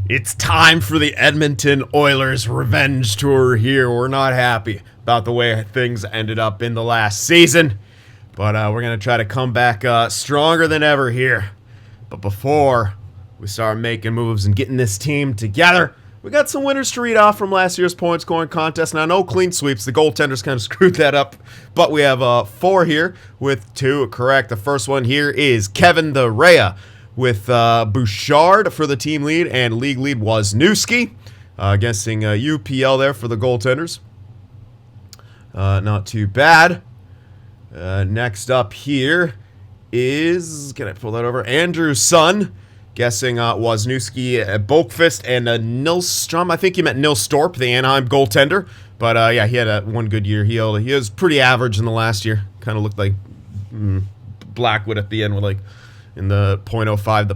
It's time for the Edmonton Oilers revenge tour here. We're not happy about the way things ended up in the last season, but we're going to try to come back stronger than ever here. But before we start making moves and getting this team together, we got some winners to read off from last year's point scoring contest. Now, no clean sweeps. The goaltenders kind of screwed that up, but we have 4 here with 2 correct. The first one here is Kevin the Rhea, with Bouchard for the team lead, and league lead was Newski. Guessing UPL there for the goaltenders. Not too bad. Next up here is, can I pull that over? Andrew's son. Guessing Wozniewski, Bolkfist, and Nilstrom. I think he meant Nilstorp, the Anaheim goaltender. But yeah, he had one good year. He was pretty average in the last year. Kind of looked like Blackwood at the end with like in the .05, the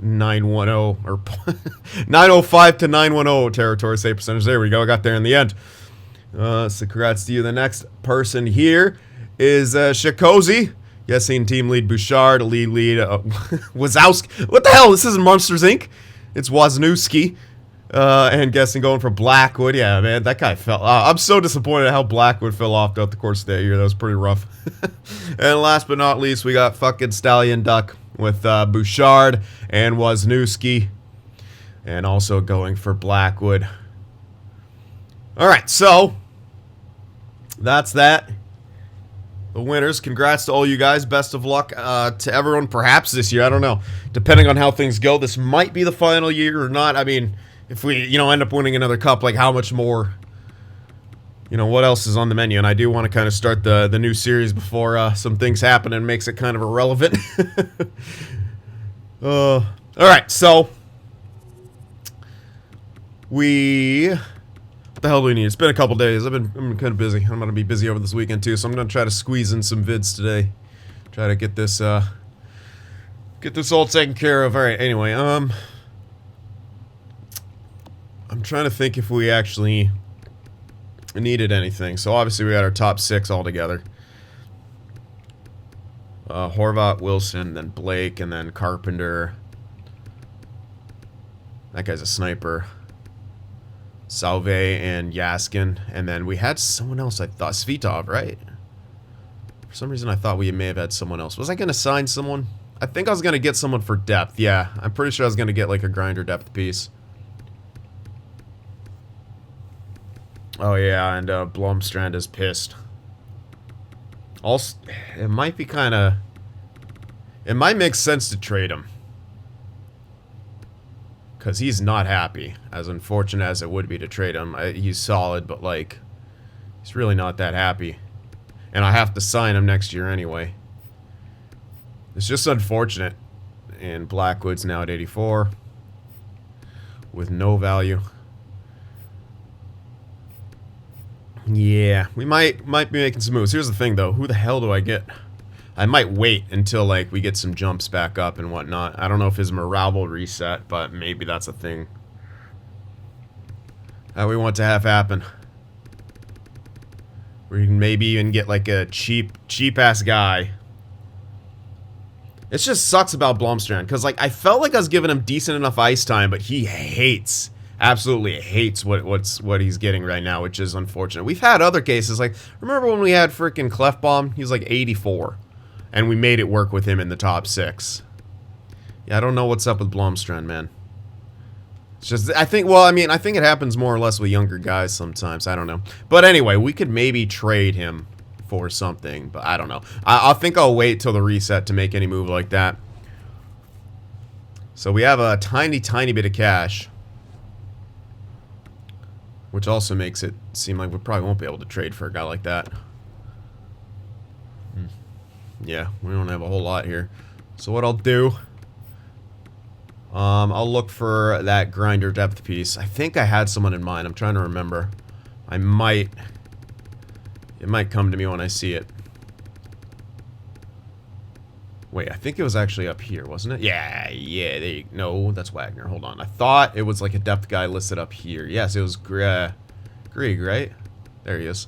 .910 or 905 to 910 territory save percentage. There we go. I got there in the end. So congrats to you. The next person here is Shakozy. Guessing team lead Bouchard, lead Wazowski. What the hell? This isn't Monsters Inc. It's Wozniewski. And guessing going for Blackwood. Yeah, man, that guy fell. I'm so disappointed at how Blackwood fell off throughout the course of that year. That was pretty rough. And last but not least, we got fucking Stallion Duck with Bouchard and Wozniewski. And also going for Blackwood. Alright, so that's that. The winners. Congrats to all you guys. Best of luck to everyone perhaps this year. I don't know. Depending on how things go, this might be the final year or not. I mean, if we, end up winning another cup, like how much more, what else is on the menu? And I do want to kind of start the new series before some things happen and makes it kind of irrelevant. All right, so what the hell do we need? It's been a couple days. I've been kind of busy. I'm going to be busy over this weekend too, so I'm going to try to squeeze in some vids today. Try to get this all taken care of. All right, anyway, I'm trying to think if we actually needed anything. So obviously we got our top 6 all together. Horvat, Wilson, then Blake, and then Carpenter. That guy's a sniper. Salve and Yaskin. And then we had someone else, I thought. Svitov, right? For some reason I thought we may have had someone else. Was I going to sign someone? I think I was going to get someone for depth. Yeah, I'm pretty sure I was going to get like a grinder depth piece. Oh yeah, and Blomstrand is pissed. Also, it might be kind of... It might make sense to trade him. Because he's not happy. As unfortunate as it would be to trade him. He's solid, but like... He's really not that happy. And I have to sign him next year anyway. It's just unfortunate. And Blackwood's now at 84. With no value. Yeah, we might be making some moves. Here's the thing, though. Who the hell do I get? I might wait until, like, we get some jumps back up and whatnot. I don't know if his morale will reset, but maybe that's a thing that we want to have happen. We can maybe even get, like, a cheap-ass guy. It just sucks about Blomstrand, because, like, I felt like I was giving him decent enough ice time, but he absolutely hates what he's getting right now, which is unfortunate. We've had other cases, like, remember when we had frickin' Clefbaum? He was like 84, and we made it work with him in the top 6. Yeah, I don't know what's up with Blomstrand, man. It's just, I think it happens more or less with younger guys sometimes, I don't know. But anyway, we could maybe trade him for something, but I don't know. I think I'll wait till the reset to make any move like that. So we have a tiny bit of cash. Which also makes it seem like we probably won't be able to trade for a guy like that. Yeah, we don't have a whole lot here. So what I'll do... I'll look for that grinder depth piece. I think I had someone in mind. I'm trying to remember. It might come to me when I see it. Wait, I think it was actually up here, wasn't it? Yeah, no, that's Wagner. Hold on. I thought it was like a depth guy listed up here. Yes, it was Grieg, right? There he is.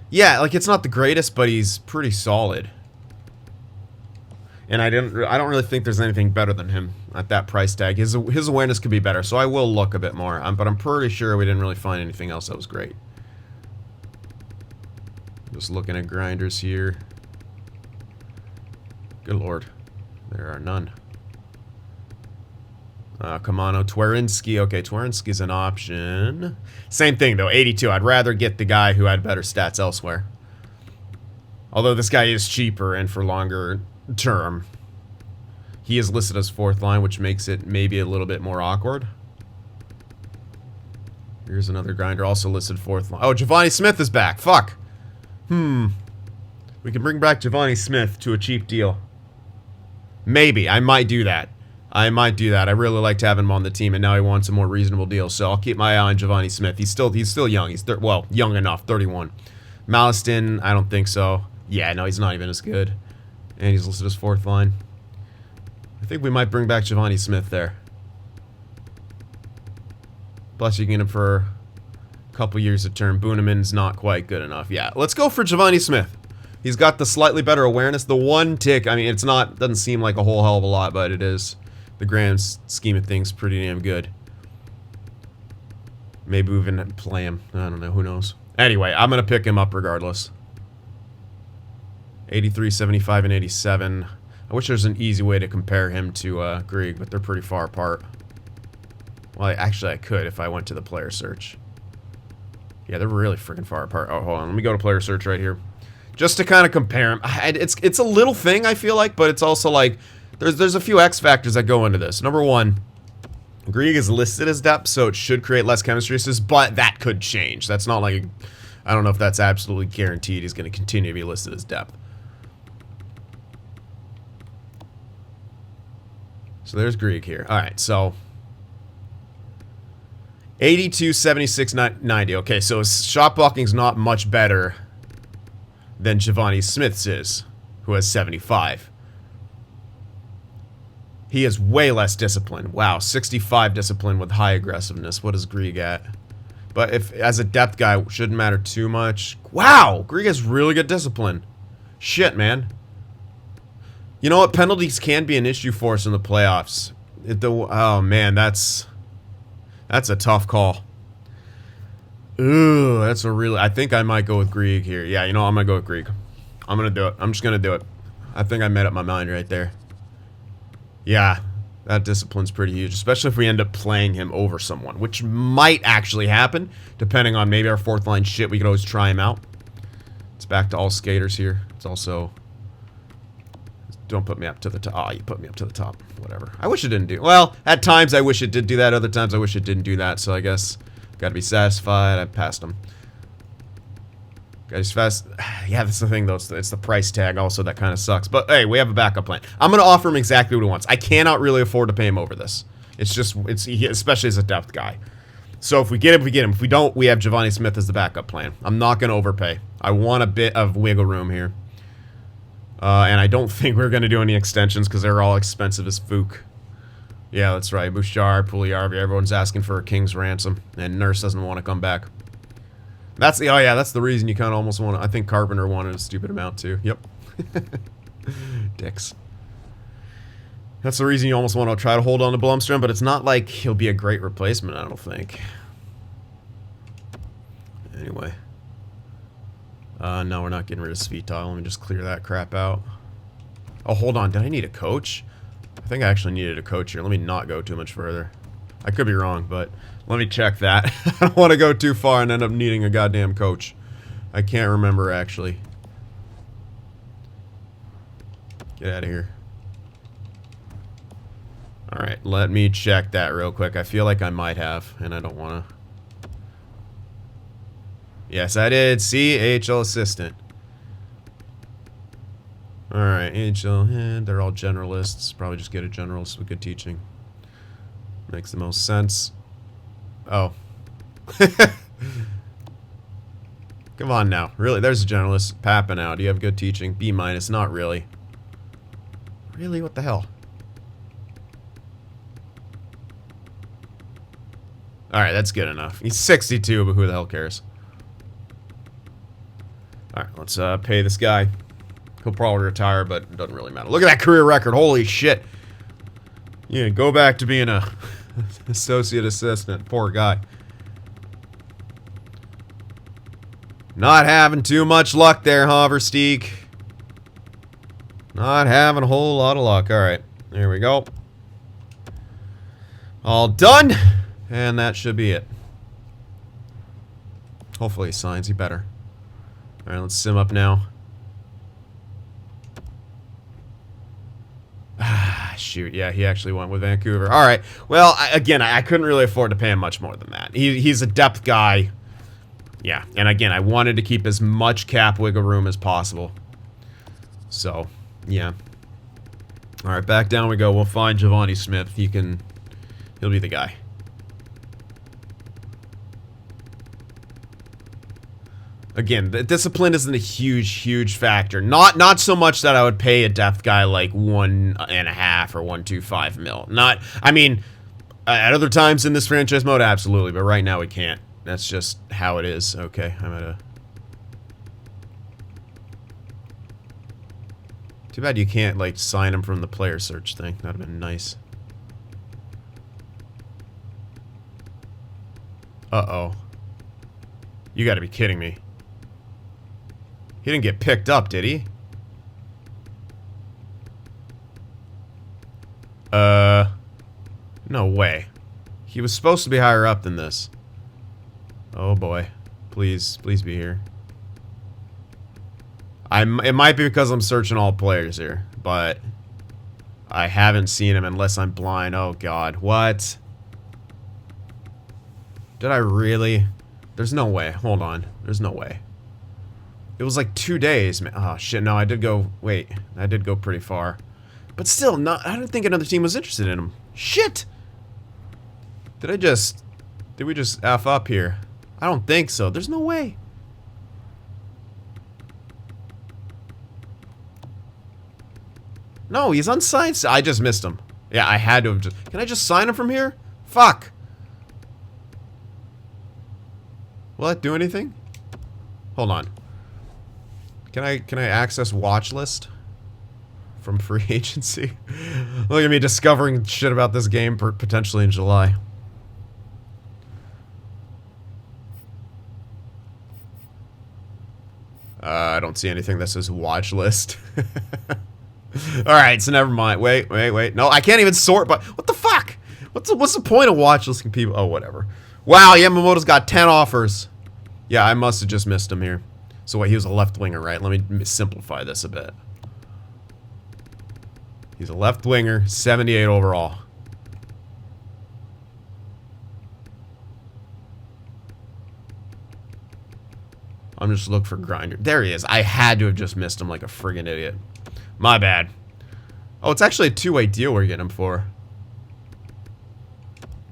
Yeah, like, it's not the greatest, but he's pretty solid. And I don't really think there's anything better than him at that price tag. His awareness could be better, so I will look a bit more. But I'm pretty sure we didn't really find anything else that was great. Just looking at grinders here. Good lord. There are none. Kamano, Twerinski. Okay, Twerinski's an option. Same thing, though. 82. I'd rather get the guy who had better stats elsewhere. Although this guy is cheaper and for longer term. He is listed as 4th line, which makes it maybe a little bit more awkward. Here's another grinder, also listed 4th line. Oh, Giovanni Smith is back. Fuck. We can bring back Giovanni Smith to a cheap deal. Maybe. I might do that. I really like to have him on the team, and now he wants a more reasonable deal. So I'll keep my eye on Giovanni Smith. He's still young. He's well, young enough. 31. Malliston, I don't think so. Yeah, no, he's not even as good. And he's listed as 4th line. I think we might bring back Giovanni Smith there. Plus, you can get him for a couple years of term. Booneman's not quite good enough. Yeah, let's go for Giovanni Smith. He's got the slightly better awareness. The one tick, I mean, doesn't seem like a whole hell of a lot, but it is. The grand scheme of things, pretty damn good. Maybe we even play him. I don't know. Who knows? Anyway, I'm going to pick him up regardless. 83, 75, and 87. I wish there's an easy way to compare him to Grieg, but they're pretty far apart. Well, actually, I could if I went to the player search. Yeah, they're really freaking far apart. Oh, hold on. Let me go to player search right here. Just to kind of compare him. It's a little thing, I feel like, but it's also like there's a few X factors that go into this. Number one, Grieg is listed as depth, so it should create less chemistry issues, but that could change. That's not like, I don't know if that's absolutely guaranteed he's going to continue to be listed as depth. So there's Grieg here. All right, so 82, 76, 90. Okay, so his shot blocking's not much better than Giovanni Smith's is, who has 75. He is way less disciplined. Wow, 65 discipline with high aggressiveness. What is Grieg at? But if as a depth guy, shouldn't matter too much. Wow, Grieg has really good discipline. Shit, man. You know what? Penalties can be an issue for us in the playoffs. Oh man, that's a tough call. Ooh, that's a really. I think I might go with Grieg here. Yeah, you know, I'm gonna go with Grieg. I'm gonna do it. I'm just gonna do it. I think I made up my mind right there. Yeah, that discipline's pretty huge, especially if we end up playing him over someone, which might actually happen, depending on maybe our 4th line shit. We could always try him out. It's back to all skaters here. It's also. Don't put me up to the top. Oh, you put me up to the top. Whatever. I wish it didn't do. Well, at times I wish it did do that. Other times I wish it didn't do that. So I guess got to be satisfied. I passed him. Guys, fast. Yeah, that's the thing though. It's the price tag also that kind of sucks. But hey, we have a backup plan. I'm gonna offer him exactly what he wants. I cannot really afford to pay him over this. It's just especially as a depth guy. So if we get him, we get him. If we don't, we have Giovanni Smith as the backup plan. I'm not gonna overpay. I want a bit of wiggle room here. And I don't think we're going to do any extensions because they're all expensive as fook. Yeah, that's right. Bouchard, Pugliarvi, everyone's asking for a king's ransom. And Nurse doesn't want to come back. That's the, oh yeah, that's the reason you kind of almost want to, I think Carpenter wanted a stupid amount too. Yep. Dicks. That's the reason you almost want to try to hold on to Blomstrom, but it's not like he'll be a great replacement, I don't think. Anyway. No, we're not getting rid of Svitol. Let me just clear that crap out. Oh, hold on. Did I need a coach? I think I actually needed a coach here. Let me not go too much further. I could be wrong, but let me check that. I don't want to go too far and end up needing a goddamn coach. I can't remember, actually. Get out of here. Alright, let me check that real quick. I feel like I might have, and I don't want to. Yes, I did. See, AHL assistant. Alright, AHL, they're all generalists. Probably just get a generalist with good teaching. Makes the most sense. Oh. Come on now. Really, there's a generalist. Papineau, do you have good teaching? B-, not really. Really? What the hell? Alright, that's good enough. He's 62, but who the hell cares? Alright, let's pay this guy. He'll probably retire, but it doesn't really matter. Look at that career record. Holy shit. Yeah, go back to being a associate assistant. Poor guy. Not having too much luck there, Haversteeg. Not having a whole lot of luck. Alright, there we go. All done. And that should be it. Hopefully he signs. He better. Alright, let's sim up now. Ah, shoot. Yeah, he actually went with Vancouver. Alright. Well, again, I couldn't really afford to pay him much more than that. He's a depth guy. Yeah, and again, I wanted to keep as much cap wiggle room as possible. So, yeah. Alright, back down we go. We'll find Giovanni Smith. He'll be the guy. Again, the discipline isn't a huge factor. Not so much that I would pay a depth guy like 1.5 or 1.25 mil. Not, I mean, at other times in this franchise mode, absolutely, but right now we can't. That's just how it is. Okay, I'm at a... Too bad you can't, like, sign him from the player search thing. That'd have been nice. Uh-oh. You gotta be kidding me. He didn't get picked up, did he? No way. He was supposed to be higher up than this. Oh boy. Please be here. It might be because I'm searching all players here, but I haven't seen him unless I'm blind. Oh god. What? Did I really? There's no way. Hold on. There's no way. It was like 2 days, man. Oh shit, no, I did go, wait. I did go pretty far. But still, I don't think another team was interested in him. Shit! Did we just F up here? I don't think so. There's no way. No, he's unsigned. I just missed him. Yeah, I had to have just... Can I just sign him from here? Fuck. Will that do anything? Hold on. Can I access watch list from free agency? Look at me discovering shit about this game potentially in July. I don't see anything that says watch list. Alright, so never mind. Wait. No, I can't even sort, but what the fuck? What's the point of watch listing people? Oh, whatever. Wow, Yamamoto's got 10 offers. Yeah, I must have just missed him here. So wait, he was a left winger, right? Let me simplify this a bit. He's a left winger, 78 overall. I'm just looking for Grinder. There he is. I had to have just missed him like a friggin' idiot. My bad. Oh, it's actually a two-way deal we're getting him for.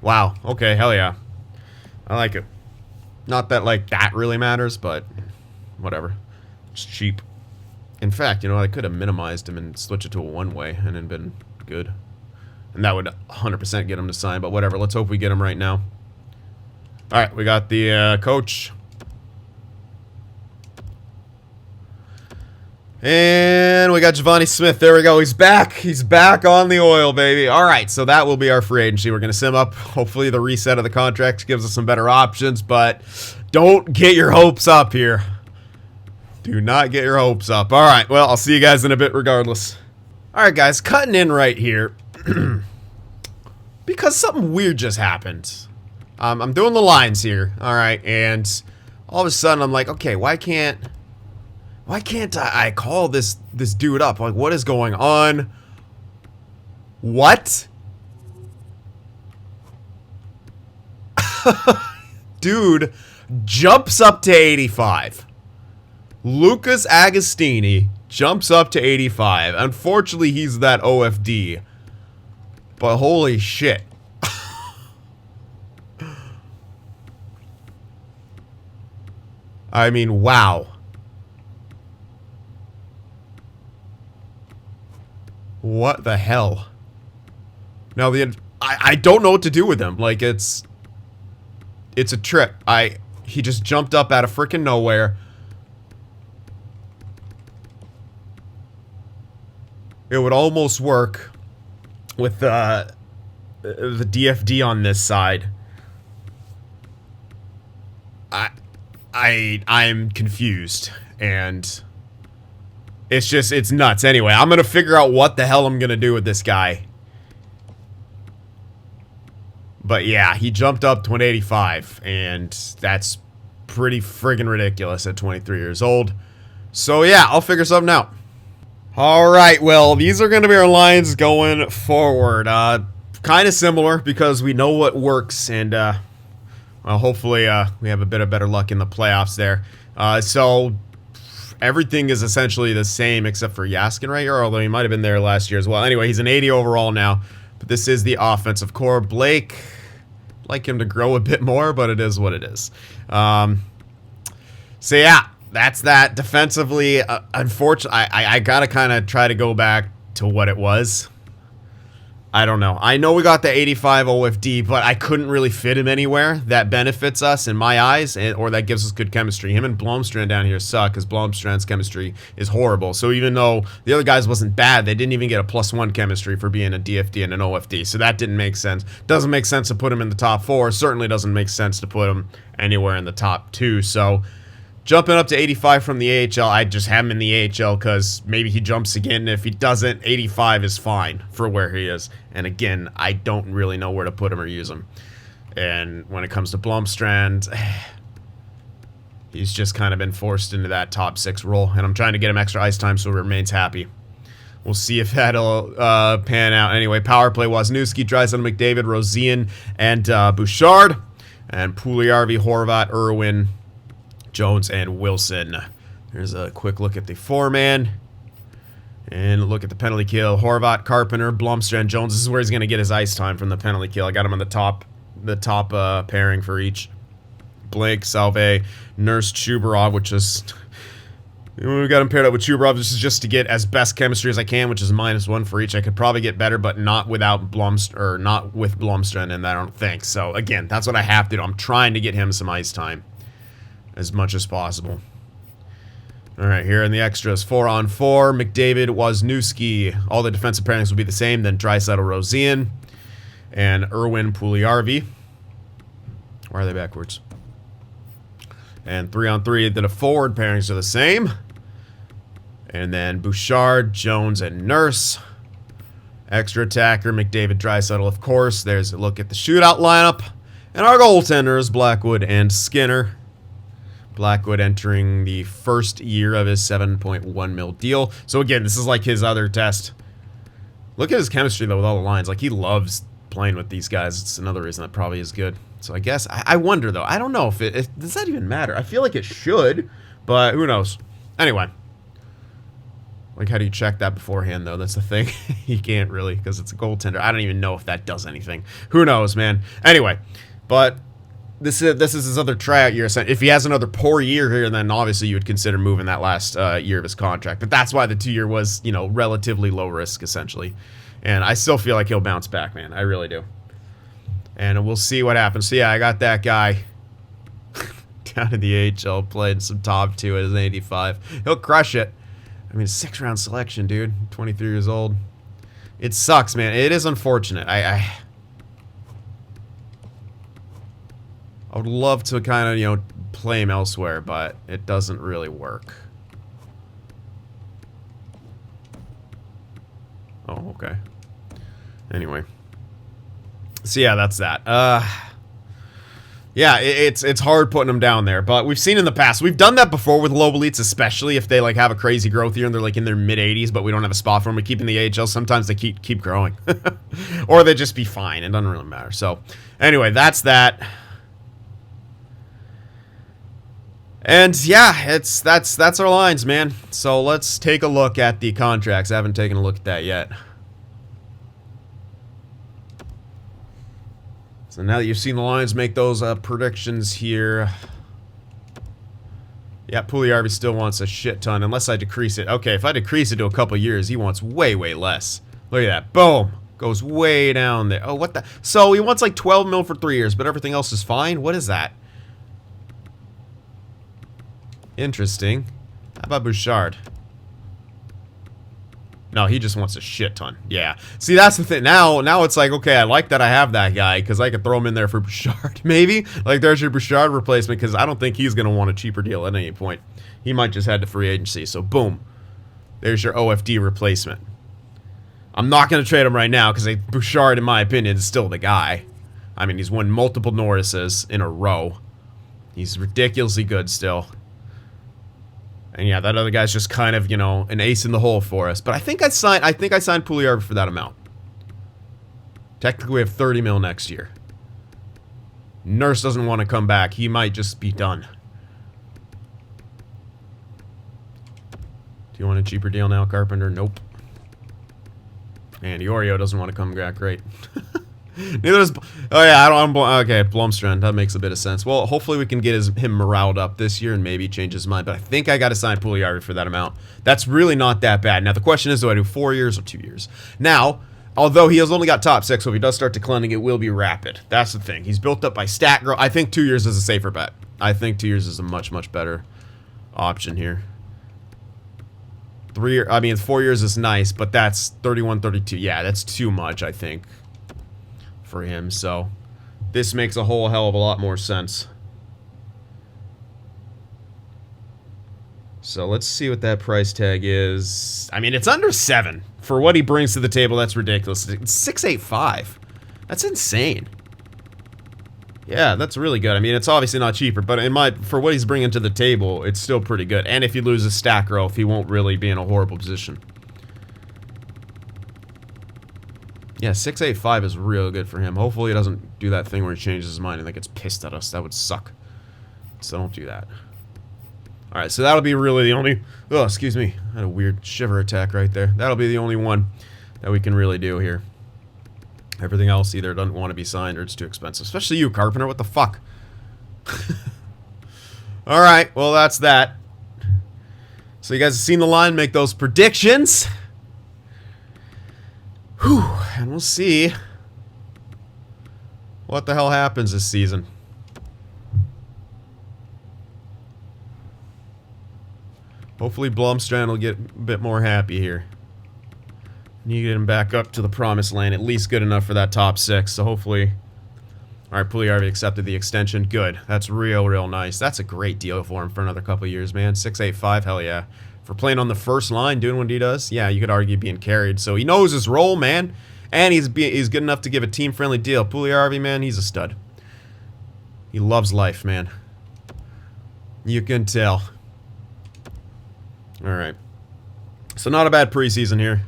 Wow. Okay, hell yeah. I like it. Not that, like, that really matters, but whatever. It's cheap. In fact, you know, I could have minimized him and switched it to a one-way and then been good. And that would 100% get him to sign, but whatever. Let's hope we get him right now. Alright, we got the coach. And we got Giovanni Smith. There we go. He's back. He's back on the oil, baby. All right, so that will be our free agency. We're going to sim up. Hopefully the reset of the contract gives us some better options, but don't get your hopes up here. Do not get your hopes up. All right, well, I'll see you guys in a bit regardless. All right, guys, cutting in right here because something weird just happened. I'm doing the lines here, all right, and all of a sudden I'm like, okay, why can't I call this dude up? Like, what is going on? What? Dude jumps up to 85. Lucas Agostini jumps up to 85. Unfortunately, he's that OFD. But holy shit. I mean, wow. What the hell? Now I don't know what to do with him. Like it's a trip. He just jumped up out of freaking nowhere. it would almost work with the DFD on this side. I'm confused, and it's nuts. Anyway, I'm gonna figure out what the hell I'm gonna do with this guy. But yeah, he jumped up to 185, and that's pretty friggin' ridiculous at 23 years old. So yeah, I'll figure something out. Alright, well, these are going to be our lines going forward. Kind of similar, because we know what works, and well, hopefully we have a bit of better luck in the playoffs there. So everything is essentially the same except for Yaskin right here, although he might have been there last year as well. Anyway, he's an 80 overall now, but this is the offensive core. Blake, I'd like him to grow a bit more, but it is what it is. So yeah, that's that. Defensively, unfortunately, I gotta kind of try to go back to what it was. I don't know. I know we got the 85 OFD, but I couldn't really fit him anywhere that benefits us in my eyes, or that gives us good chemistry. Him and Blomstrand down here suck, because Blomstrand's chemistry is horrible. So even though the other guys wasn't bad, they didn't even get a +1 chemistry for being a DFD and an OFD. So that didn't make sense. Doesn't make sense to put him in the top 4. Certainly doesn't make sense to put him anywhere in the top 2. So jumping up to 85 from the AHL, I just have him in the AHL because maybe he jumps again. If he doesn't, 85 is fine for where he is. And again, I don't really know where to put him or use him. And when it comes to Blomstrand, he's just kind of been forced into that top 6 role. And I'm trying to get him extra ice time so he remains happy. We'll see if that'll pan out. Anyway, power play, Wisniewski, Draisaitl, McDavid, Rosian, and Bouchard. And Puljujarvi, Horvat, Irwin, Jones, and Wilson. Here's a quick look at the 4-man. And look at the penalty kill. Horvat, Carpenter, Blomstrand, Jones. This is where he's going to get his ice time from the penalty kill. I got him on the top pairing for each. Blake, Salve, Nurse, Chubarov, which is... We got him paired up with Chubarov. This is just to get as best chemistry as I can, which is -1 for each. I could probably get better, but not without not with Blomstrand, and I don't think. So, again, that's what I have to do. I'm trying to get him some ice time as much as possible. Alright, here in the extras, 4-on-4, McDavid, Wisniewski. All the defensive pairings will be the same, then Draisaitl, Rosian, and Irwin, Puljujarvi. Why are they backwards? And 3-on-3, the forward pairings are the same. And then Bouchard, Jones, and Nurse. Extra attacker, McDavid, Draisaitl, of course. There's a look at the shootout lineup. And our goaltenders, Blackwood and Skinner. Blackwood entering the first year of his $7.1 mil deal. So again, this is like his other test. Look at his chemistry, though, with all the lines. Like, he loves playing with these guys. It's another reason that probably is good. So I guess, I wonder, though. I don't know if does that even matter? I feel like it should, but who knows? Anyway. Like, how do you check that beforehand, though? That's the thing. You can't really, because it's a goaltender. I don't even know if that does anything. Who knows, man? Anyway, but this is his other tryout year. So if he has another poor year here, then obviously you would consider moving that last year of his contract. But that's why the 2-year was, you know, relatively low risk, essentially. And I still feel like he'll bounce back, man. I really do. And we'll see what happens. So yeah, I got that guy down in the AHL playing some top 2 at his 85. He'll crush it. I mean, 6th-round selection, dude. 23 years old. It sucks, man. It is unfortunate. I would love to kind of, you know, play him elsewhere, but it doesn't really work. Oh, okay. Anyway. So yeah, that's that. Yeah, it's hard putting them down there, but we've seen in the past. We've done that before with low elites, especially if they like have a crazy growth year and they're like in their mid-80s, but we don't have a spot for them. We keep in the AHL. Sometimes they keep growing, or they just be fine. It doesn't really matter. So anyway, that's that. And yeah, that's our lines, man. So let's take a look at the contracts. I haven't taken a look at that yet. So now that you've seen the lines, make those predictions here. Yeah, Puljujarvi still wants a shit ton, unless I decrease it. Okay, if I decrease it to a couple years, he wants way, way less. Look at that. Boom. Goes way down there. Oh, what the? So he wants like 12 mil for 3 years, but everything else is fine? What is that? Interesting. How about Bouchard? No, he just wants a shit ton. Yeah. See, that's the thing. Now it's like, okay, I like that I have that guy because I could throw him in there for Bouchard, maybe. Like, there's your Bouchard replacement because I don't think he's going to want a cheaper deal at any point. He might just head to free agency. So, boom. There's your OFD replacement. I'm not going to trade him right now because Bouchard, in my opinion, is still the guy. I mean, he's won multiple Norrises in a row. He's ridiculously good still. And yeah, that other guy's just kind of, you know, an ace in the hole for us. But I think I signed Puljujarvi for that amount. Technically, we have 30 mil next year. Nurse doesn't want to come back. He might just be done. Do you want a cheaper deal now, Carpenter? Nope. And Iorio doesn't want to come back. Great. Neither does... Oh, yeah, okay, Blomstrand. That makes a bit of sense. Well, hopefully we can get him moraled up this year and maybe change his mind. But I think I got to sign Puljujarvi for that amount. That's really not that bad. Now, the question is, do I do 4 years or 2 years? Now, although he has only got top 6, so if he does start declining, it will be rapid. That's the thing. He's built up by stat growth. I think 2 years is a safer bet. I think 2 years is a much, much better option here. 4 years is nice, but that's 31, 32. Yeah, that's too much, I think, for him. So this makes a whole hell of a lot more sense. So let's see what that price tag is. I mean, it's under 7 for what he brings to the table. That's ridiculous. It's 685. That's insane. Yeah, that's really good. I mean, it's obviously not cheaper, but for what he's bringing to the table, it's still pretty good. And if he loses stat growth, he won't really be in a horrible position. Yeah, 685 is real good for him. Hopefully he doesn't do that thing where he changes his mind and then gets pissed at us. That would suck. So don't do that. Alright, so that'll be really the only... Oh, excuse me. I had a weird shiver attack right there. That'll be the only one that we can really do here. Everything else either doesn't want to be signed or it's too expensive. Especially you, Carpenter. What the fuck? Alright, well, that's that. So you guys have seen the line. Make those predictions. Whew. And we'll see what the hell happens this season. Hopefully Blomstrand will get a bit more happy here. Need to get him back up to the promised land, at least good enough for that top 6. So hopefully... Alright, Puljujarvi accepted the extension. Good. That's real nice. That's a great deal for him for another couple of years, man. 685, hell yeah. For playing on the first line, doing what he does, yeah, you could argue being carried. So he knows his role, man. And he's good enough to give a team-friendly deal. Puljujarvi, man, he's a stud. He loves life, man. You can tell. Alright. So not a bad preseason here.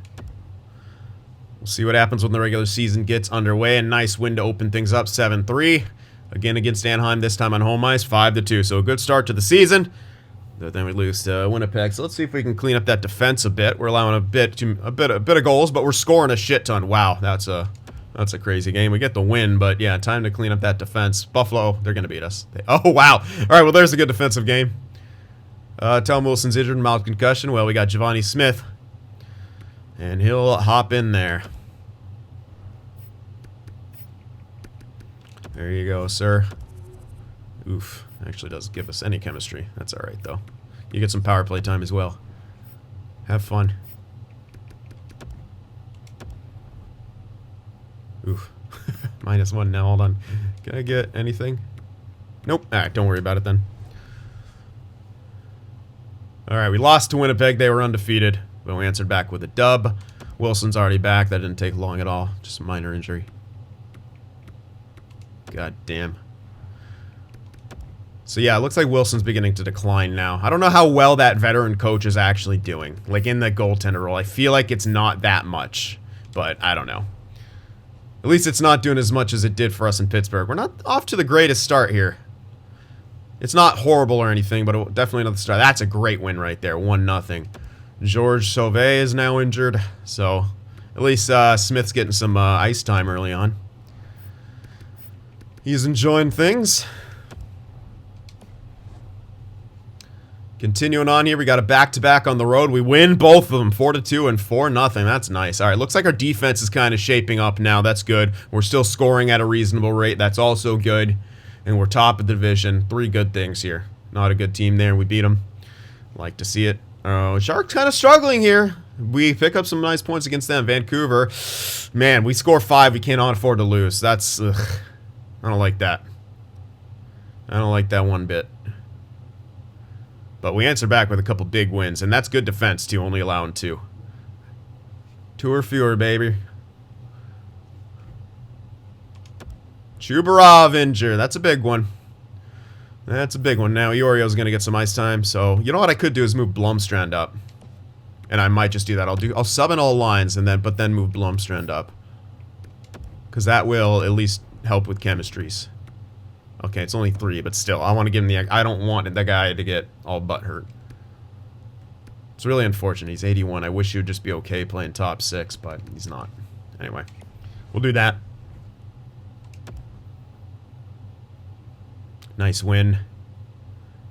We'll see what happens when the regular season gets underway. A nice win to open things up, 7-3. Again against Anaheim, this time on home ice, 5-2. So a good start to the season. But then we lose to Winnipeg. So let's see if we can clean up that defense a bit. We're allowing a bit of goals, but we're scoring a shit ton. Wow, that's a crazy game. We get the win, but yeah, time to clean up that defense. Buffalo, they're gonna beat us. Oh wow! All right, well there's a good defensive game. Tom Wilson's injured, mild concussion. Well, we got Giovanni Smith, and he'll hop in there. There you go, sir. Oof. Actually doesn't give us any chemistry. That's alright, though. You get some power play time as well. Have fun. Oof. -1 now. Hold on. Can I get anything? Nope. Alright, don't worry about it then. Alright, we lost to Winnipeg. They were undefeated. But we answered back with a dub. Wilson's already back. That didn't take long at all. Just a minor injury. God damn. So yeah, it looks like Wilson's beginning to decline now. I don't know how well that veteran coach is actually doing. Like in the goaltender role. I feel like it's not that much. But I don't know. At least it's not doing as much as it did for us in Pittsburgh. We're not off to the greatest start here. It's not horrible or anything, but definitely not the start. That's a great win right there. 1-0. Georges Sauvé is now injured. So at least Smith's getting some ice time early on. He's enjoying things. Continuing on here, we got a back-to-back on the road. We win both of them, 4-2 and 4-0. That's nice. All right, looks like our defense is kind of shaping up now. That's good. We're still scoring at a reasonable rate. That's also good. And we're top of the division. 3 good things here. Not a good team there. We beat them. Like to see it. Oh, Sharks kind of struggling here. We pick up some nice points against them. Vancouver, man, we score 5. We cannot afford to lose. That's, I don't like that. I don't like that one bit. But we answer back with a couple big wins, and that's good defense, too, only allowing 2. 2 or fewer, baby. Chubarov injured. That's a big one. That's a big one. Now, Iorio's going to get some ice time, so you know what I could do is move Blomstrand up. And I might just do that. I'll sub in all lines, and then move Blomstrand up. Because that will at least help with chemistries. Okay, it's only 3, but still, I want to give him the... I don't want the guy to get all butt hurt. It's really unfortunate. He's 81. I wish he would just be okay playing top 6, but he's not. Anyway, we'll do that. Nice win.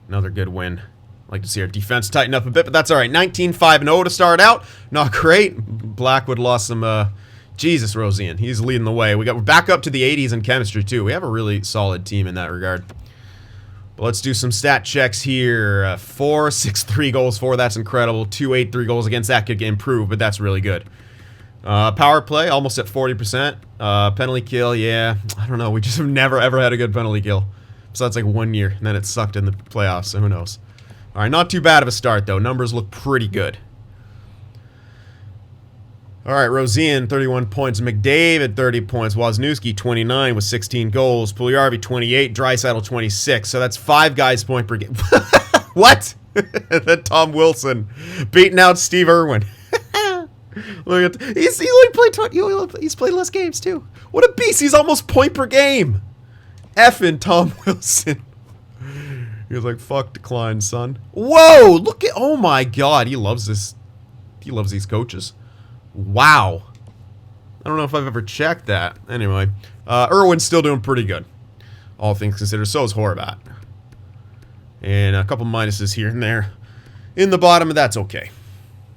Another good win. Like to see our defense tighten up a bit, but that's all right. 19-5-0 to start out. Not great. Blackwood lost some... Jesus, Rosian. He's leading the way. We're back up to the 80s in chemistry, too. We have a really solid team in that regard. But let's do some stat checks here. 4-6-3 goals for. That's incredible. 2-8-3 goals against. That could improve, but that's really good. Power play, almost at 40%. Penalty kill, yeah. I don't know. We just have never, ever had a good penalty kill. So that's like 1 year, and then it sucked in the playoffs, so who knows. All right, not too bad of a start, though. Numbers look pretty good. All right, Rosian, 31 points. McDavid, 30 points. Wozniewski, 29 with 16 goals. Puljujarvi, 28. Draisaitl, 26. So that's 5 guys point per game. What? Then Tom Wilson beating out Steve Irwin. Look at he's only played 20, he's played less games too. What a beast! He's almost point per game. Effing Tom Wilson. He was like, "Fuck, decline, son." Whoa! Look at, oh my God, he loves this. He loves these coaches. Wow. I don't know if I've ever checked that. Anyway, Irwin's still doing pretty good, all things considered. So is Horvat. And a couple minuses here and there in the bottom, and that's okay.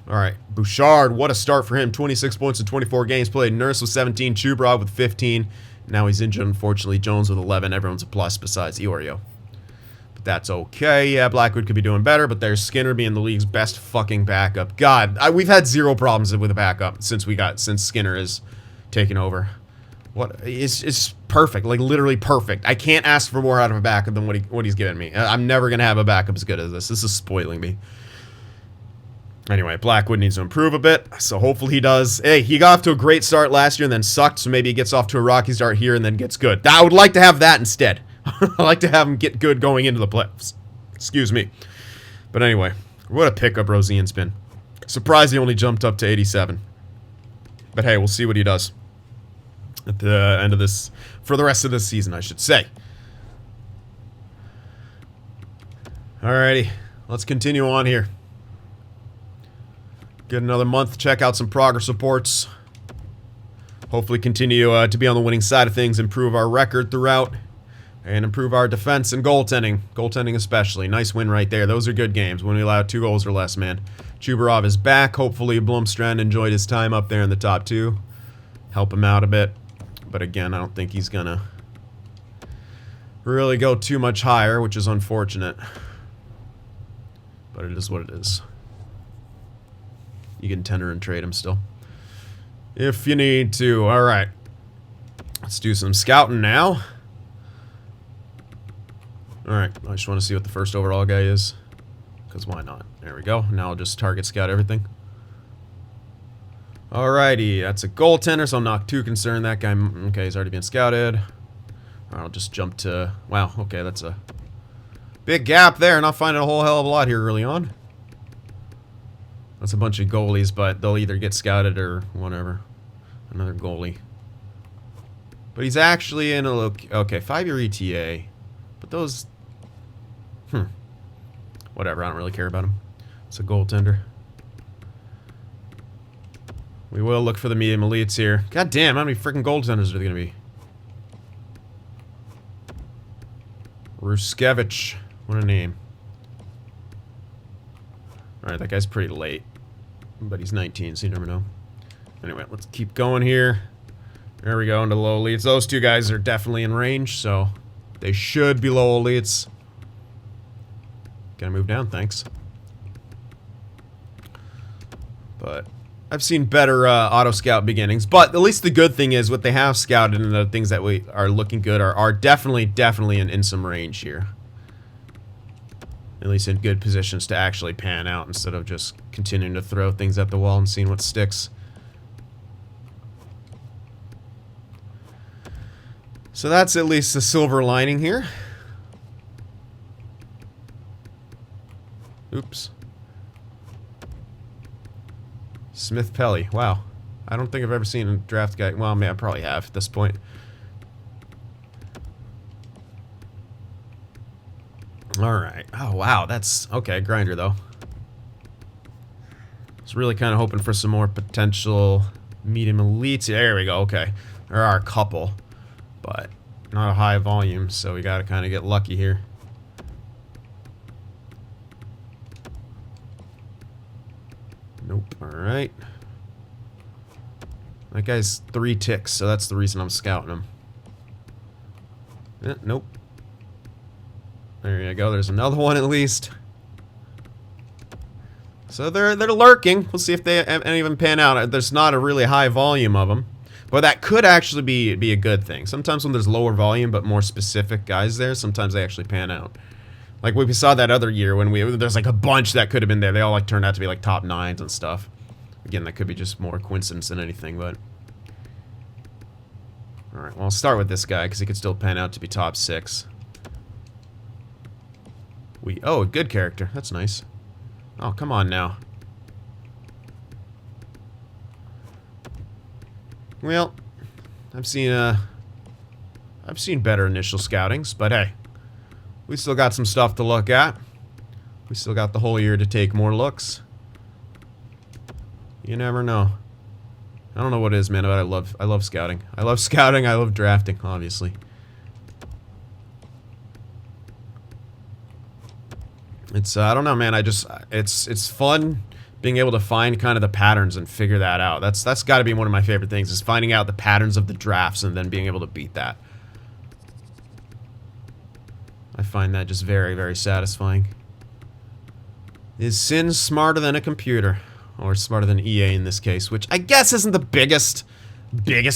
All right, Bouchard, what a start for him. 26 points in 24 games played. Nurse with 17, Chubarov with 15. Now he's injured, unfortunately. Jones with 11. Everyone's a plus besides Iorio. But that's okay. Yeah, Blackwood could be doing better, but there's Skinner being the league's best fucking backup. God, we've had 0 problems with a backup since Skinner is taken over. What? It's perfect, like literally perfect. I can't ask for more out of a backup than what he's given me. I'm never gonna have a backup as good as this. This is spoiling me. Anyway, Blackwood needs to improve a bit, so hopefully he does. Hey, he got off to a great start last year and then sucked, so maybe he gets off to a rocky start here and then gets good. I would like to have that instead. I like to have him get good going into the playoffs. Excuse me. But anyway, what a pickup Rosian's been. Surprised he only jumped up to 87. But hey, we'll see what he does at the end of this, for the rest of this season, I should say. Alrighty, let's continue on here. Get another month, check out some progress reports. Hopefully continue to be on the winning side of things, improve our record throughout, and improve our defense and goaltending. Goaltending especially. Nice win right there. Those are good games when we allow 2 goals or less, man. Chubarov is back. Hopefully Blomstrand enjoyed his time up there in the top 2. Help him out a bit. But again, I don't think he's gonna really go too much higher, which is unfortunate. But it is what it is. You can tender and trade him still, if you need to. All right, let's do some scouting now. All right, I just want to see what the first overall guy is, because why not? There we go. Now I'll just target scout everything. Alrighty, that's a goaltender, so I'm not too concerned. That guy, okay, he's already been scouted. All right, I'll just jump to, wow, okay, that's a big gap there. Not finding a whole hell of a lot here early on. That's a bunch of goalies, but they'll either get scouted or whatever. Another goalie. But he's actually in a look. Okay, 5-year ETA. But those... Whatever, I don't really care about him. It's a goaltender. We will look for the medium elites here. God damn, how many freaking goaltenders are there going to be? Ruskevich. What a name. Alright, that guy's pretty late. But he's 19, so you never know. Anyway, let's keep going here. There we go, into low elites. Those 2 guys are definitely in range, so they should be low elites. Gotta move down, thanks. But I've seen better auto scout beginnings, but at least the good thing is what they have scouted and the things that we are looking good are definitely in some range here. At least in good positions to actually pan out instead of just continuing to throw things at the wall and seeing what sticks. So that's at least the silver lining here. Oops. CynFtWProductions. Wow. I don't think I've ever seen a draft guy. Well, I mean, I probably have at this point. Alright. Oh, wow. That's... Okay, grinder, though. I was really kind of hoping for some more potential medium elites. There we go. Okay. There are a couple. But not a high volume, so we gotta kind of get lucky here. Nope. Alright. That guy's 3 ticks, so that's the reason I'm scouting him. Nope. There you go. There's another one at least. So they're lurking. We'll see if they any of them pan out. There's not a really high volume of them. But that could actually be a good thing. Sometimes when there's lower volume but more specific guys there, sometimes they actually pan out. Like we saw that other year when there's like a bunch that could have been there. They all like turned out to be like top 9s and stuff. Again, that could be just more coincidence than anything, but... Alright, well I'll start with this guy because he could still pan out to be top 6. Oh, a good character. That's nice. Oh, come on now. Well, I've seen better initial scoutings, but hey, we still got some stuff to look at. We still got the whole year to take more looks. You never know. I don't know what it is, man, but I love scouting. I love scouting, I love drafting, obviously. It's I don't know, man. It's fun being able to find kind of the patterns and figure that out. That's got to be one of my favorite things, is finding out the patterns of the drafts and then being able to beat that. I find that just very, very satisfying. Is Cyn smarter than a computer? Or smarter than EA in this case, which I guess isn't the biggest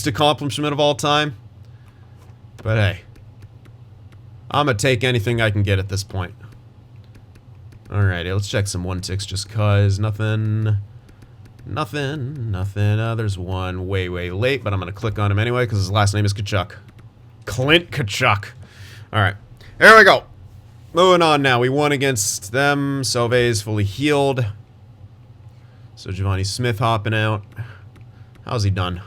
accomplishment of all time. But hey, I'm gonna take anything I can get at this point. Alright, let's check some 1-ticks just cause. Nothing. There's one way late, but I'm gonna click on him anyway because his last name is Kachuk. Clint Kachuk. Alright, there we go. Moving on now. We won against them. Sauve's fully healed. So Giovanni Smith hopping out. How's he done?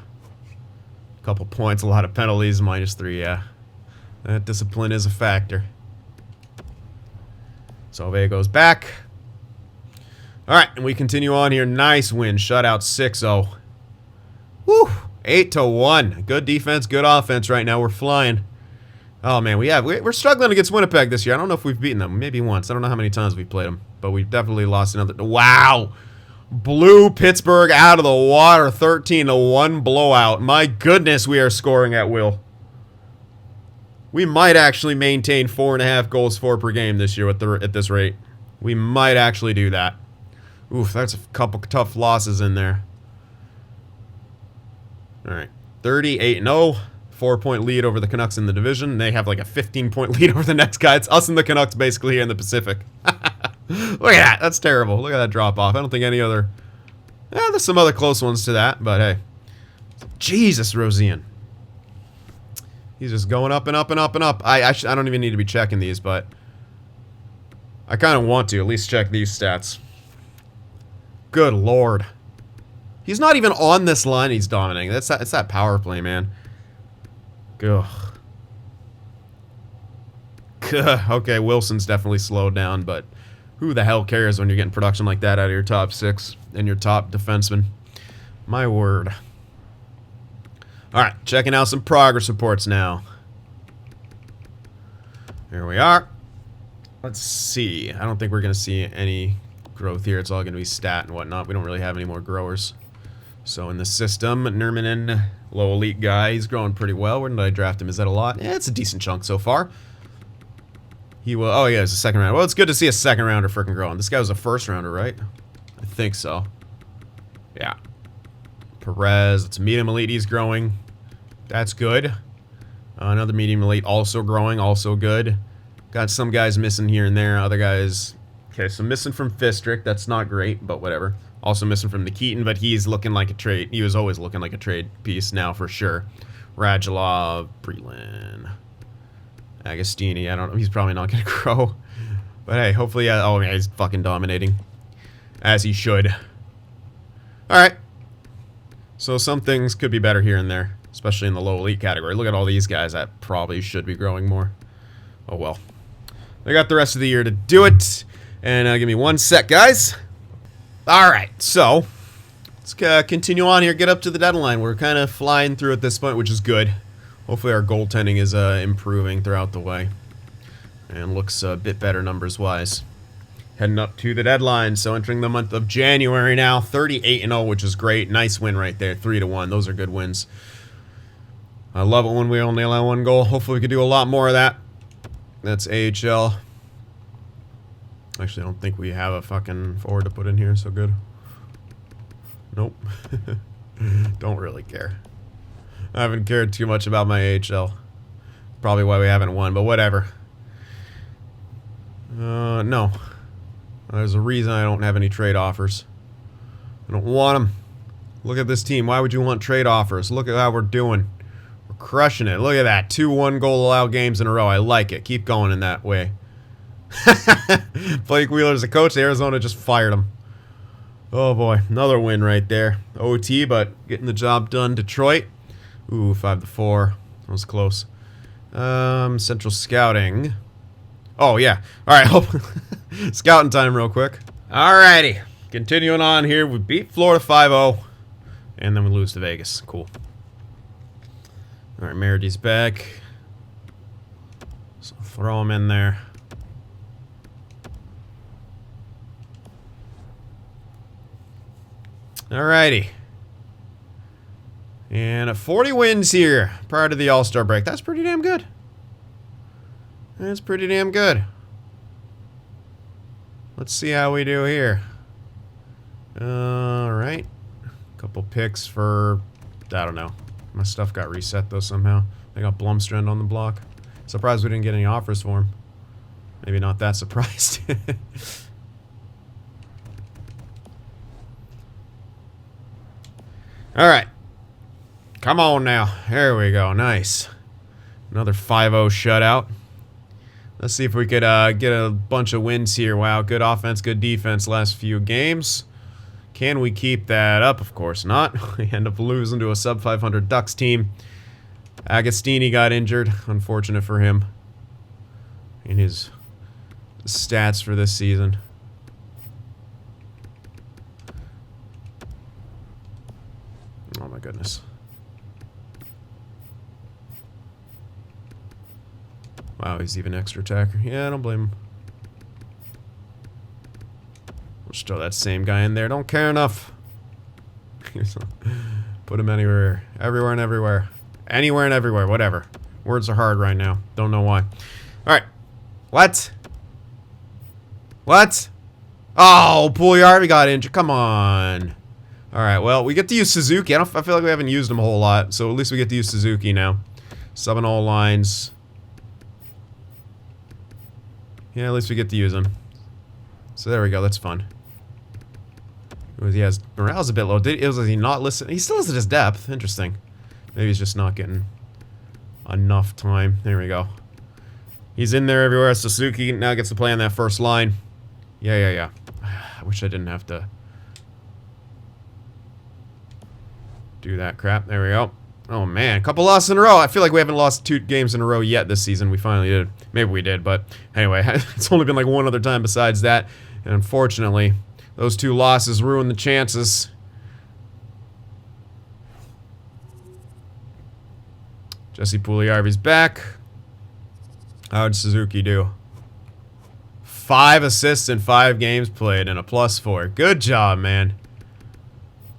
A couple points, a lot of penalties, -3, yeah. That discipline is a factor. Sauve goes back. Alright, and we continue on here. Nice win. Shutout 6-0. Woo! 8-1. Good defense, good offense right now. We're flying. Oh man, we're struggling against Winnipeg this year. I don't know if we've beaten them. Maybe once. I don't know how many times we've played them. But we've definitely lost another. Wow! Blew Pittsburgh out of the water. 13-1 blowout. My goodness, we are scoring at will. We might actually maintain 4.5 goals for per game this year at this rate. We might actually do that. Oof, that's a couple tough losses in there. Alright. 38-0. 4-point lead over the Canucks in the division. They have like a 15-point lead over the next guy. It's us and the Canucks basically here in the Pacific. Look at that. That's terrible. Look at that drop off. I don't think any other... there's some other close ones to that, but hey. Jesus, Rosian. He's just going up and up and up and up. I don't even need to be checking these, but I kind of want to at least check these stats. Good lord. He's not even on this line he's dominating. It's that power play, man. Ugh. Okay, Wilson's definitely slowed down, but who the hell cares when you're getting production like that out of your top 6 and your top defenseman? My word. Alright, checking out some progress reports now. Here we are. Let's see. I don't think we're going to see any growth here. It's all going to be stat and whatnot. We don't really have any more growers. So in the system, Nurminen, low elite guy, he's growing pretty well. Where did I draft him? Is that a lot? Yeah, it's a decent chunk so far. He will. Oh yeah, it's a second round. Well, it's good to see a second rounder freaking growing. This guy was a first rounder, right? I think so. Yeah. Perez, it's medium elite, he's growing. That's good. Another medium elite, also growing, also good. Got some guys missing here and there, other guys... Okay, so missing from Fistrick, that's not great, but whatever. Also missing from Nikitin, but he's looking like a trade. He was always looking like a trade piece now for sure. Radulov, Breland, Agostini, I don't know, he's probably not going to grow. But hey, hopefully, oh yeah, he's fucking dominating. As he should. Alright. So some things could be better here and there, especially in the low elite category. Look at all these guys that probably should be growing more. Oh well. They got the rest of the year to do it. And give me 1 sec, guys. Alright, so let's continue on here, get up to the deadline. We're kind of flying through at this point, which is good. Hopefully our goaltending is improving throughout the way. And looks a bit better numbers-wise. Heading up to the deadline, so entering the month of January now. 38-0, which is great. Nice win right there, 3-1. Those are good wins. I love it when we only allow 1 goal. Hopefully we can do a lot more of that. That's AHL. Actually, I don't think we have a fucking forward to put in here, so good. Nope. Don't really care. I haven't cared too much about my AHL. Probably why we haven't won, but whatever. No. There's a reason I don't have any trade offers. I don't want them. Look at this team. Why would you want trade offers? Look at how we're doing. We're crushing it. Look at that. 2 1-goal allowed games in a row. I like it. Keep going in that way. Blake Wheeler's a coach. Arizona just fired him. Oh boy, another win right there. OT, but getting the job done. Detroit. Ooh, 5-4. That was close. Central Scouting. Oh yeah. All right. Scouting time, real quick. Alrighty, continuing on here. We beat Florida 5-0, and then we lose to Vegas. Cool. All right, Merity's back. So throw him in there. Alrighty. And 40 wins here prior to the All-Star break. That's pretty damn good. That's pretty damn good. Let's see how we do here. Alright. Couple picks for... I don't know. My stuff got reset though somehow. I got Blumstrand on the block. Surprised we didn't get any offers for him. Maybe not that surprised. Alright. Come on now. There we go. Nice. Another 5-0 shutout. Let's see if we could get a bunch of wins here. Wow, good offense, good defense last few games. Can we keep that up? Of course not. We end up losing to a sub-500 Ducks team. Agostini got injured. Unfortunate for him. In his stats for this season. Oh my goodness. Wow, he's even extra attacker. Yeah, I don't blame him. We'll just throw that same guy in there. Don't care enough. Put him anywhere. Everywhere and everywhere. Anywhere and everywhere. Whatever. Words are hard right now. Don't know why. Alright. What? What? Oh, Pugliarvi got injured. Come on. Alright, well, we get to use Suzuki. I feel like we haven't used him a whole lot. So at least we get to use Suzuki now. Subbing all lines. Yeah, at least we get to use him. So there we go, that's fun. He has morale's a bit low. Was he not listening? He still has his depth. Interesting. Maybe he's just not getting enough time. There we go. He's in there everywhere. Suzuki now gets to play on that first line. Yeah. I wish I didn't have to do that crap. There we go. Oh man, a couple losses in a row. I feel like we haven't lost 2 games in a row yet this season. We finally did. Maybe we did, but anyway, it's only been like one other time besides that. And unfortunately, those 2 losses ruined the chances. Jesse Pugliarvi's back. How did Suzuki do? 5 assists in 5 games played and a +4. Good job, man.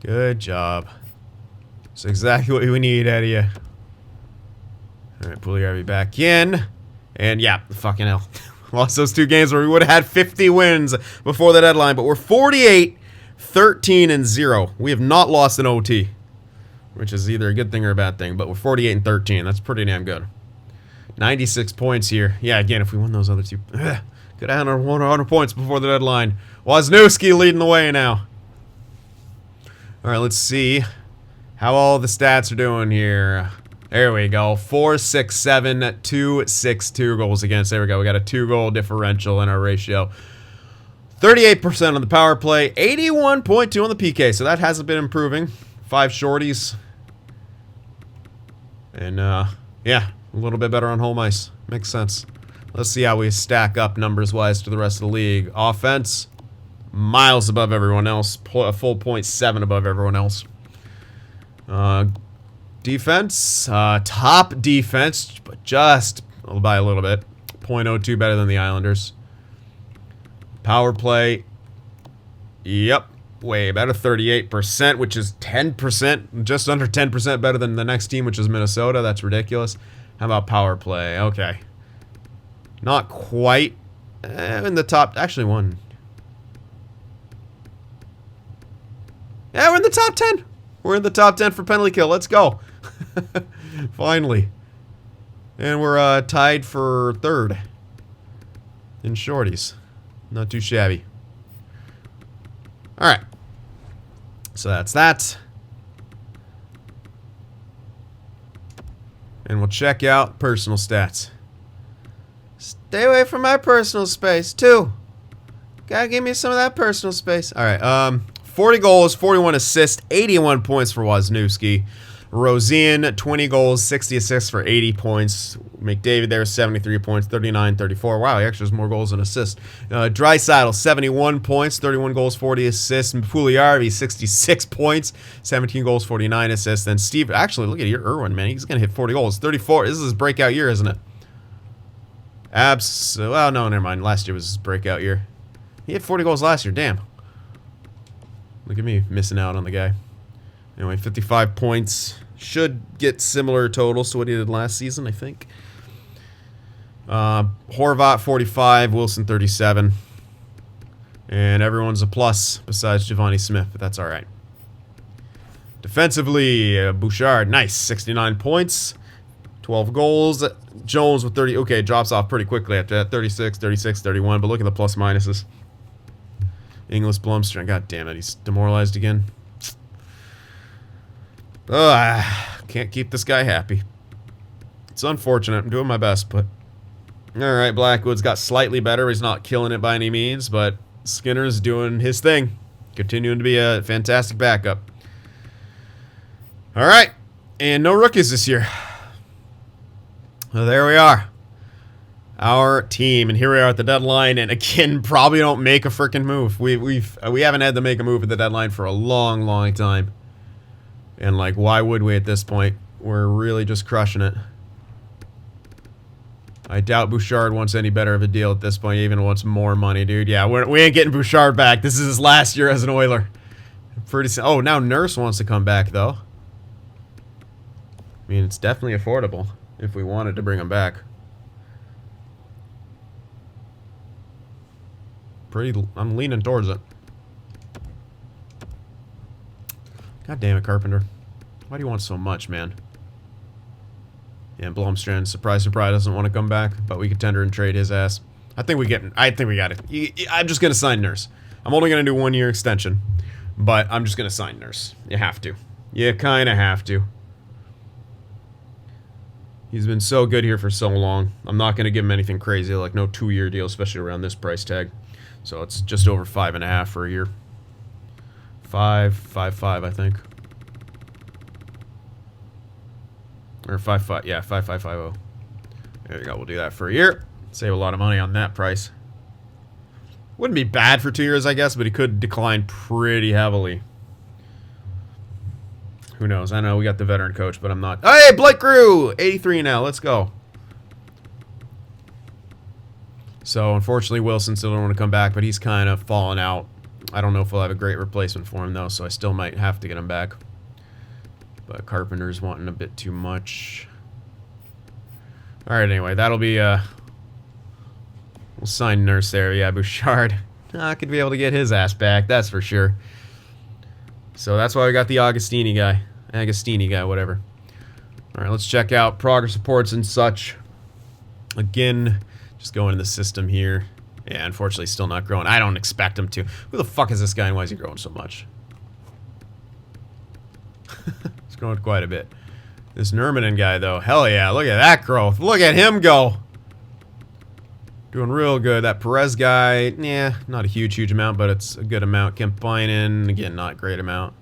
Good job. That's exactly what we need out of you. Alright, Pugliarvi back in. And yeah, fucking hell. Lost those 2 games where we would have had 50 wins before the deadline, but we're 48, 13, and 0. We have not lost an OT. which is either a good thing or a bad thing. But we're 48 and 13. That's pretty damn good. 96 points here. Yeah, again, if we won those other two, could have had 100 points before the deadline. Wisniewski leading the way now. All right, let's see how all the stats are doing here. There we go. 4-6-7, 2-6-2 goals against. There we go. We got a 2-goal differential in our ratio. 38% on the power play, 81.2 on the PK. So that hasn't been improving. 5 shorties. And, yeah, a little bit better on home ice. Makes sense. Let's see how we stack up numbers-wise to the rest of the league. Offense, miles above everyone else. A full 0.7 above everyone else. Defense, top defense, but just by a little bit. 0.02 better than the Islanders. Power play, yep, way better, 38%, which is 10%, just under 10% better than the next team, which is Minnesota. That's ridiculous. How about power play? Okay. Not quite in the top, actually one. Yeah, we're in the top 10. We're in the top 10 for penalty kill. Let's go. Finally. And we're tied for 3rd in shorties. Not too shabby. Alright. So that's that. And we'll check out personal stats. Stay away from my personal space, too. Gotta give me some of that personal space. Alright, 40 goals, 41 assists, 81 points for Wisniewski. Rosian, 20 goals, 60 assists for 80 points. McDavid there, 73 points, 39, 34. Wow, he actually has more goals than assists. Draisaitl, 71 points, 31 goals, 40 assists. Puljujärvi, 66 points, 17 goals, 49 assists. Then Steve, actually, look at your Irwin, man. He's going to hit 40 goals. 34. This is his breakout year, isn't it? Well, no, never mind. Last year was his breakout year. He hit 40 goals last year. Damn. Look at me missing out on the guy. Anyway, 55 points. Should get similar totals to what he did last season, I think. Horvat, 45. Wilson, 37. And everyone's a plus besides Giovanni Smith, but that's all right. Defensively, Bouchard, nice. 69 points. 12 goals. Jones with 30. Okay, drops off pretty quickly after that. 36, 36, 31. But look at the plus minuses. Inglis, Blomstrom. God damn it, he's demoralized again. Can't keep this guy happy. It's unfortunate. I'm doing my best, but... Alright, Blackwood's got slightly better. He's not killing it by any means, but Skinner's doing his thing. Continuing to be a fantastic backup. Alright, and no rookies this year. Well, there we are. Our team, and here we are at the deadline, and again, probably don't make a freaking move. We haven't had to make a move at the deadline for a long, long time. And, like, why would we at this point? We're really just crushing it. I doubt Bouchard wants any better of a deal at this point. He even wants more money, dude. Yeah, we ain't getting Bouchard back. This is his last year as an Oiler. Oh, now Nurse wants to come back, though. I mean, it's definitely affordable if we wanted to bring him back. I'm leaning towards it. God damn it, Carpenter. Why do you want so much, man? Yeah, Blomstrand, surprise, surprise, doesn't want to come back, but we could tender and trade his ass. I think we got it. I'm just going to sign Nurse. I'm only going to do 1 year extension, but I'm just going to sign Nurse. You have to. You kind of have to. He's been so good here for so long. I'm not going to give him anything crazy, like no 2-year deal, especially around this price tag. So it's just over 5.5 for a year. 5.55, I think. Or 5.5, yeah, 5.550. There you go. We'll do that for a year. Save a lot of money on that price. Wouldn't be bad for 2 years, I guess, but he could decline pretty heavily. Who knows? I know we got the veteran coach, but I'm not. Hey, Blake Grew! 83 now. Let's go. So, unfortunately, Wilson still don't want to come back, but he's kind of fallen out. I don't know if we'll have a great replacement for him, though, so I still might have to get him back. But Carpenter's wanting a bit too much. Alright, anyway, that'll be, we'll sign Nurse there. Yeah, Bouchard. I could be able to get his ass back, that's for sure. So that's why we got the Augustini guy. Agostini guy, whatever. All right, let's check out progress reports and such. Again, just going in the system here. Yeah, unfortunately, still not growing. I don't expect him to. Who the fuck is this guy and why is he growing so much? It's growing quite a bit. This Nurminen guy, though, hell yeah, look at that growth. Look at him go. Doing real good. That Perez guy, yeah, not a huge amount, but it's a good amount. Kempinen, again, not a great amount.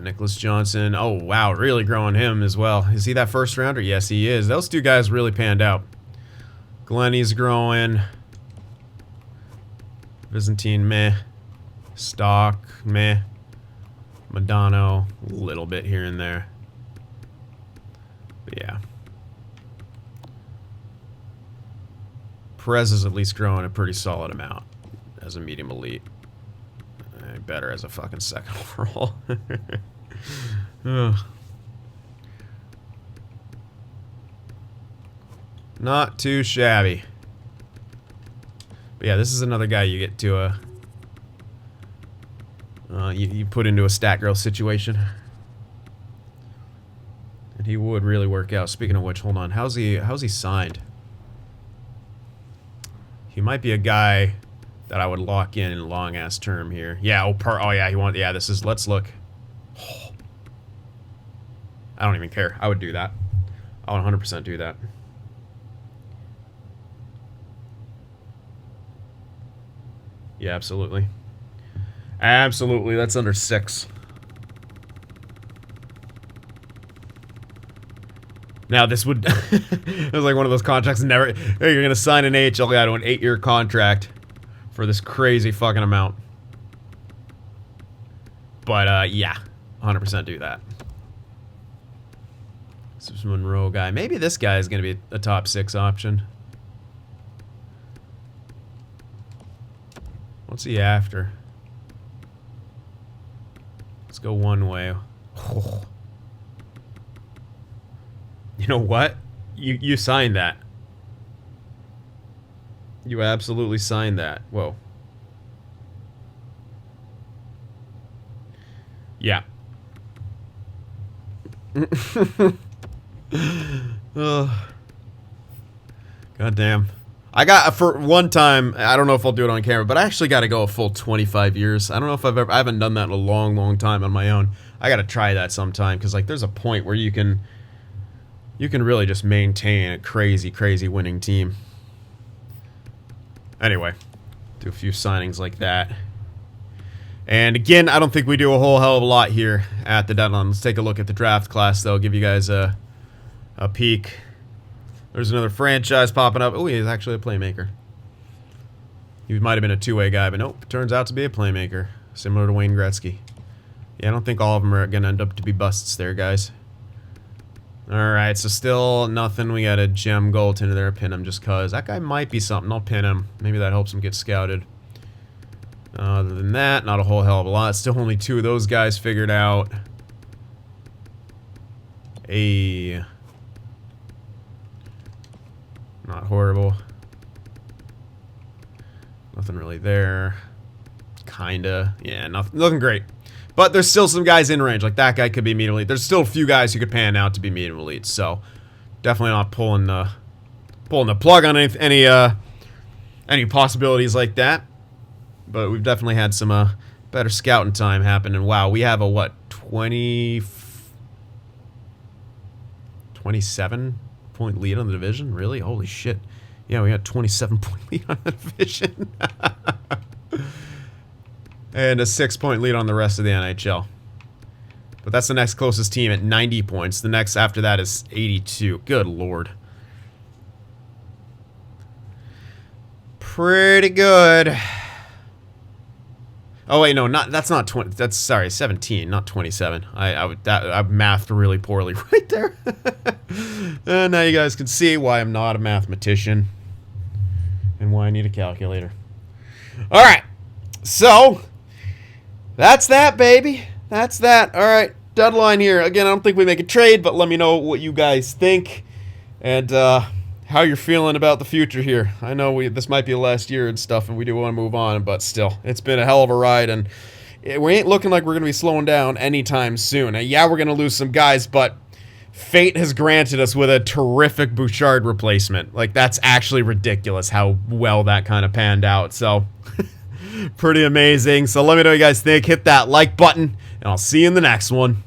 Nicholas Johnson, oh wow, really growing him as well. Is he that first rounder? Yes, he is. Those two guys really panned out. Glenny's growing. Byzantine, meh. Stock, meh. Madano, a little bit here and there. But yeah. Perez is at least growing a pretty solid amount as a medium elite. Better as a fucking second overall. Not too shabby. But yeah, this is another guy you get to you put into a stat growth situation. And he would really work out. Speaking of which, hold on. How's he signed? He might be a guy that I would lock in a long ass term here. Yeah, oh yeah, this is, let's look. Oh. I don't even care. I would do that. I would 100% do that. Yeah, absolutely. Absolutely, that's under 6. Now this would it was like one of those contracts never, hey, you're gonna sign an AHL guy to an 8-year contract for this crazy fucking amount. But yeah, 100% do that. This Monroe guy. Maybe this guy is gonna be a top 6 option. What's he after? Let's go one way. Oh. You know what? You signed that. You absolutely signed that. Whoa. Yeah. God damn. I got, for one time, I don't know if I'll do it on camera, but I actually got to go a full 25 years. I don't know if I haven't done that in a long time on my own. I got to try that sometime, because like there's a point where you can really just maintain a crazy winning team. Anyway, do a few signings like that. And again, I don't think we do a whole hell of a lot here at the deadline. Let's take a look at the draft class, though. Give you guys a peek. There's another franchise popping up. Oh, he's actually a playmaker. He might have been a two-way guy, but nope. Turns out to be a playmaker. Similar to Wayne Gretzky. Yeah, I don't think all of them are going to end up to be busts there, guys. Alright, so still nothing. We got a gem goaltender there. Pin him just cause. That guy might be something. I'll pin him. Maybe that helps him get scouted. Other than that, not a whole hell of a lot. Still only 2 of those guys figured out. Not horrible. Nothing really there. Kinda. Yeah, nothing great. But there's still some guys in range. Like that guy could be medium elite. There's still a few guys who could pan out to be medium elite. So definitely not pulling the plug on any possibilities like that. But we've definitely had some better scouting time happen. And wow, we have a what, 27 point lead on the division? Really? Holy shit. Yeah, we had 27 point lead on the division. And a 6-point lead on the rest of the NHL. But that's the next closest team at 90 points. The next after that is 82. Good lord. Pretty good. Oh wait, no, that's not 20. That's, sorry, 17, not 27. I mathed really poorly right there. And now you guys can see why I'm not a mathematician and why I need a calculator. All right, so that's that, baby. That's that. All right, deadline here. Again, I don't think we make a trade, but let me know what you guys think and how you're feeling about the future here. I know this might be the last year and stuff, and we do want to move on, but still, it's been a hell of a ride, and we ain't looking like we're going to be slowing down anytime soon. Yeah, we're going to lose some guys, but fate has granted us with a terrific Bouchard replacement. Like, that's actually ridiculous how well that kind of panned out. So, pretty amazing. So let me know what you guys think. Hit that like button, and I'll see you in the next one.